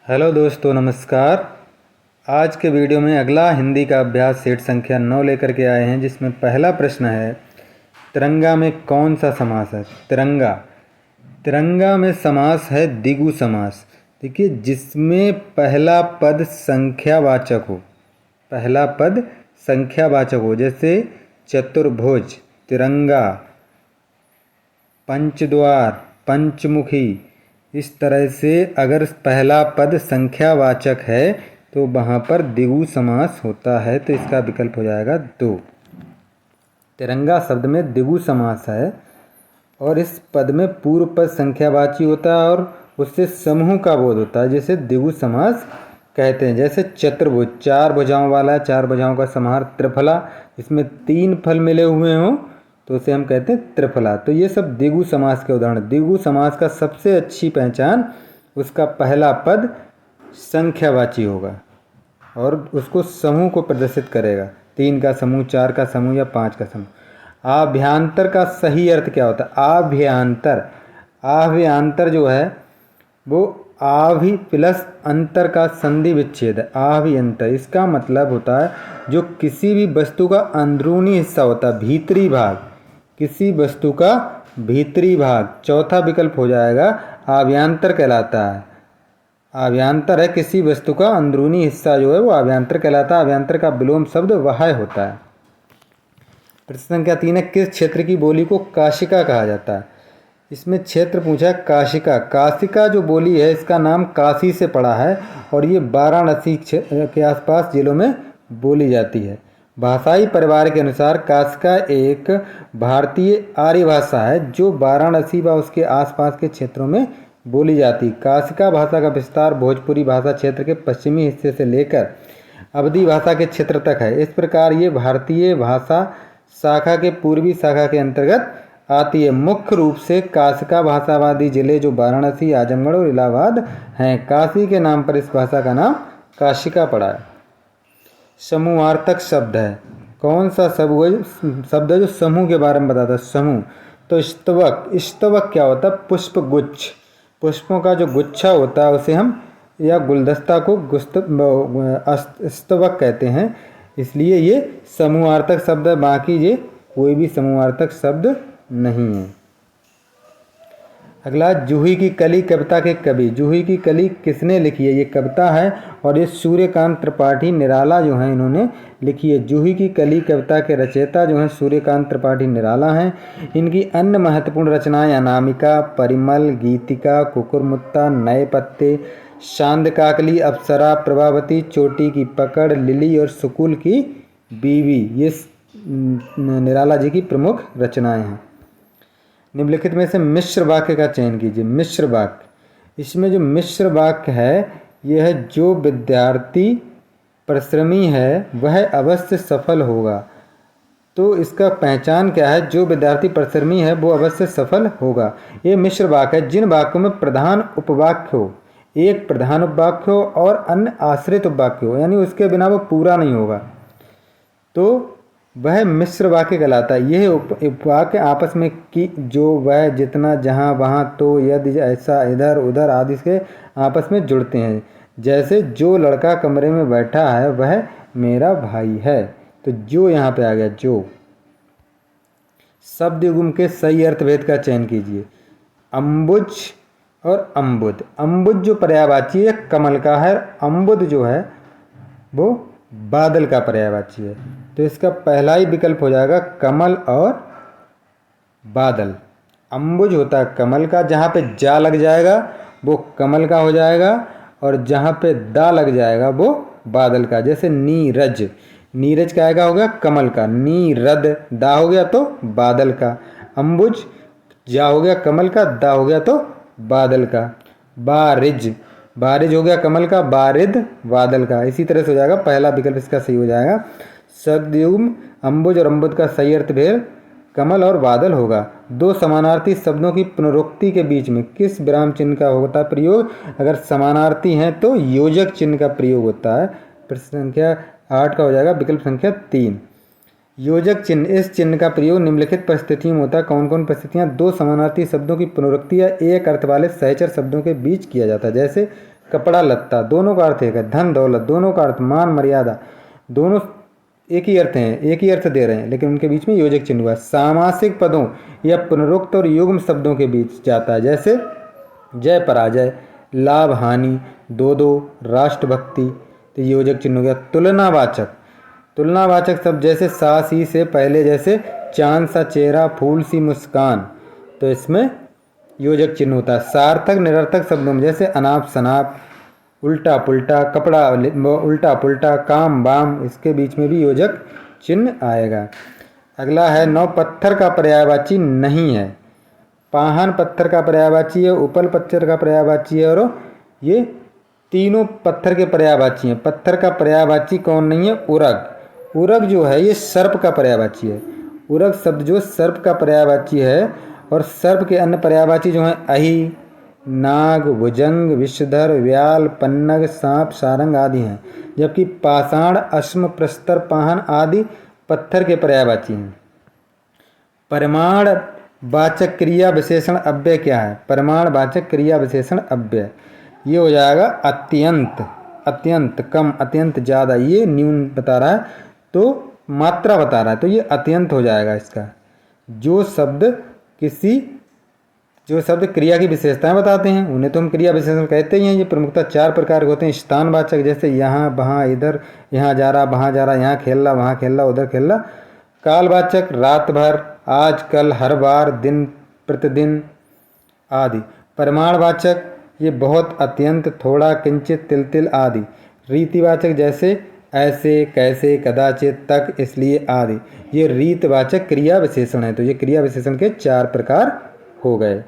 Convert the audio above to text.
Hello दोस्तों, नमस्कार। आज के वीडियो में अगला हिंदी का अभ्यास सेट संख्या 9 लेकर के आए हैं, जिसमें पहला प्रश्न है, तिरंगा में कौन सा समास है। तिरंगा तिरंगा में समास है द्विगु समास। देखिए, जिसमें पहला पद संख्यावाचक हो, पहला पद संख्यावाचक हो, जैसे चतुर्भुज, तिरंगा, पंचद्वार, पंचमुखी। इस तरह से अगर पहला पद संख्यावाचक है तो वहाँ पर द्विगु समास होता है, तो इसका विकल्प हो जाएगा 2। तिरंगा शब्द में द्विगु समास है और इस पद में पूर्व पद संख्यावाची होता है और उससे समूह का बोध होता है, जैसे द्विगु समास कहते हैं। जैसे चतुर्भुज, 4 भुजाओं वाला, 4 भुजाओं का समाहार। त्रिफला, इसमें 3 फल मिले हुए हों तो उसे हम कहते हैं त्रिफला। तो ये सब द्विगु समास के उदाहरण। द्विगु समास का सबसे अच्छी पहचान उसका पहला पद संख्यावाची होगा और उसको समूह को प्रदर्शित करेगा। 3 का समूह, 4 का समूह या 5 का समूह। आभ्यांतर का सही अर्थ क्या होता है? आभ्यांतर जो है वो आभि प्लस अंतर का संधि विच्छेद है। आभ्यंतर, इसका मतलब होता है जो किसी भी वस्तु का अंदरूनी हिस्सा होता है, भीतरी भाग, किसी वस्तु का भीतरी भाग। चौथा विकल्प हो जाएगा आभ्यांतर कहलाता है। आभ्यांतर है किसी वस्तु का अंदरूनी हिस्सा जो है वो आभ्यांतर कहलाता है। आभ्यांतर का विलोम शब्द वह होता है। प्रश्न संख्या 3 है, किस क्षेत्र की बोली को काशिका कहा जाता है? इसमें क्षेत्र पूछा है काशिका। काशिका जो बोली है इसका नाम काशी से पड़ा है और ये वाराणसी के आसपास जिलों में बोली जाती है। भाषाई परिवार के अनुसार काशिका एक भारतीय आर्य भाषा है जो वाराणसी व उसके आसपास के क्षेत्रों में बोली जाती है। काशिका भाषा का विस्तार भोजपुरी भाषा क्षेत्र के पश्चिमी हिस्से से लेकर अवधी भाषा के क्षेत्र तक है। इस प्रकार ये भारतीय भाषा शाखा के पूर्वी शाखा के अंतर्गत आती है। मुख्य रूप से काशिका भाषावादी जिले जो वाराणसी, आजमगढ़ और इलाहाबाद हैं। काशी के नाम पर इस भाषा का नाम काशिका पड़ा है। समूहार्थक शब्द है। कौन सा शब्द है जो समूह के बारे में बताता है? समूह तो स्तवक। स्तवक क्या होता है? पुष्प गुच्छ। पुष्पों का जो गुच्छा होता है उसे हम या गुलदस्ता को स्तवक कहते हैं, इसलिए ये समूहार्थक शब्द है। बाकी ये कोई भी समूहार्थक शब्द नहीं है। अगला, जूही की कली कविता के कवि। जूही की कली किसने लिखी है? ये कविता है और ये सूर्यकांत त्रिपाठी निराला जो हैं इन्होंने लिखी है। जूही की कली कविता के रचयिता जो हैं सूर्यकांत त्रिपाठी निराला हैं। इनकी अन्य महत्वपूर्ण रचनाएं अनामिका, परिमल, गीतिका, कुकुरमुत्ता, नए पत्ते, शांदकाकली, अप्सरा, प्रभावती, चोटी की पकड़, लिली और सुकुल की बीवी, ये निराला जी की प्रमुख रचनाएं हैं। निम्नलिखित में से मिश्र वाक्य का चयन कीजिए। मिश्र वाक्य, इसमें जो मिश्र वाक्य है यह है, जो विद्यार्थी परिश्रमी है वह अवश्य सफल होगा। तो इसका पहचान क्या है? जो विद्यार्थी परिश्रमी है वो अवश्य सफल होगा। ये मिश्र वाक्य है जिन वाक्यों में प्रधान उपवाक्य हो, एक प्रधान उपवाक्य हो और अन्य आश्रित उपवाक्य हो, यानी उसके बिना वो पूरा नहीं होगा, तो वह मिश्र वाक्य कहलाता है। यह उपवाक्य आपस में कि, जो, वह, जितना, जहाँ, वहाँ, तो, यदि, ऐसा, इधर, उधर आदि के आपस में जुड़ते हैं। जैसे जो लड़का कमरे में बैठा है वह मेरा भाई है, तो जो यहाँ पे आ गया जो। शब्द युग्म के सही अर्थभेद का चयन कीजिए। अम्बुज और अम्बुद। अम्बुज जो पर्यायवाची है कमल का है, अम्बुद जो है वो बादल का पर्यायवाची है, तो इसका पहला ही विकल्प हो जाएगा कमल और बादल। अम्बुज होता है कमल का, जहाँ पे जा लग जाएगा वो कमल का हो जाएगा और जहाँ पे दा लग जाएगा वो बादल का। जैसे नीरज, नीरज का हो गया कमल का, नीरद दा हो गया तो बादल का। अम्बुज जा हो गया कमल का, दा हो गया तो बादल का। बारिज, बारिज हो गया कमल का, बारिद बादल का। इसी तरह से हो जाएगा, पहला विकल्प इसका सही हो जाएगा। शब्दयुग्म अम्बुज और अम्बुद का सही अर्थभेद कमल और बादल होगा। दो समानार्थी शब्दों की पुनरुक्ति के बीच में किस विराम चिन्ह का होता है प्रयोग? अगर समानार्थी हैं तो योजक चिन्ह का प्रयोग होता है। प्रश्न संख्या 8 का हो जाएगा विकल्प संख्या 3। योजक चिन्ह, इस चिन्ह का प्रयोग निम्नलिखित परिस्थितियों में होता है। कौन कौन परिस्थितियाँ? दो समानार्थी शब्दों की पुनरुक्ति या एक अर्थ वाले सहचर शब्दों के बीच किया जाता है। जैसे कपड़ा लत्ता दोनों का अर्थ एक है, धन दौलत दोनों का अर्थ, मान मर्यादा दोनों एक ही अर्थ हैं, एक ही अर्थ दे रहे हैं, लेकिन उनके बीच में योजक चिन्ह हुआ है। सामासिक पदों या पुनरुक्त और युग्म शब्दों के बीच जाता है, जैसे जय पराजय, लाभ हानि, दो दो, राष्ट्रभक्ति, तो योजक चिन्ह हो गया। तुलनावाचक, तुलनावाचक शब्द जैसे सा सी से पहले, जैसे चांद सा चेहरा, फूल सी मुस्कान, तो इसमें योजक चिन्ह होता है। सार्थक निरर्थक शब्दों में जैसे अनाप शनाप, उल्टा पुल्टा, कपड़ा उल्टा पुल्टा, काम बाम, इसके बीच में भी योजक चिन्ह आएगा। अगला है 9 पत्थर का पर्यायवाची नहीं है। पाहन पत्थर का पर्यायवाची है, उपल पत्थर का पर्यायवाची है, और ये तीनों पत्थर के पर्यायवाची हैं। पत्थर का पर्यायवाची कौन नहीं है? उरग। उरग जो है ये सर्प का पर्यायवाची है। उरग शब्द जो सर्प का पर्यायवाची है, और सर्प के अन्य पर्यायवाची जो हैं अहि, नाग, भुजंग, विषधर, व्याल, पन्नग, सांप, सारंग आदि हैं, जबकि पाषाण, अश्म, प्रस्तर, पाहन आदि पत्थर के पर्यायवाची हैं। परिमाण वाचक क्रिया विशेषण अव्यय क्या है? परिमाण वाचक क्रिया विशेषण अव्यय ये हो जाएगा अत्यंत, अत्यंत कम, अत्यंत ज़्यादा, ये न्यून बता रहा है तो मात्रा बता रहा है, तो ये अत्यंत हो जाएगा इसका। जो शब्द क्रिया की विशेषताएं बताते हैं उन्हें तो हम क्रिया विशेषण कहते ही हैं। ये प्रमुखतः 4 प्रकार के होते हैं। स्थानवाचक जैसे यहाँ वहाँ इधर, यहाँ जा रहा वहाँ जा रहा, यहाँ खेल रहा वहाँ खेल रहा उधर खेल रहा। कालवाचक रात भर, आज कल, हर बार, दिन प्रतिदिन आदि। परिमाणवाचक ये बहुत, अत्यंत, थोड़ा, किंचित, तिल तिल आदि। रीतिवाचक जैसे ऐसे, कैसे, कदाचित, तक, इसलिए आदि। ये रीतवाचक क्रिया विशेषण है। तो ये क्रिया विशेषण के 4 प्रकार हो गए।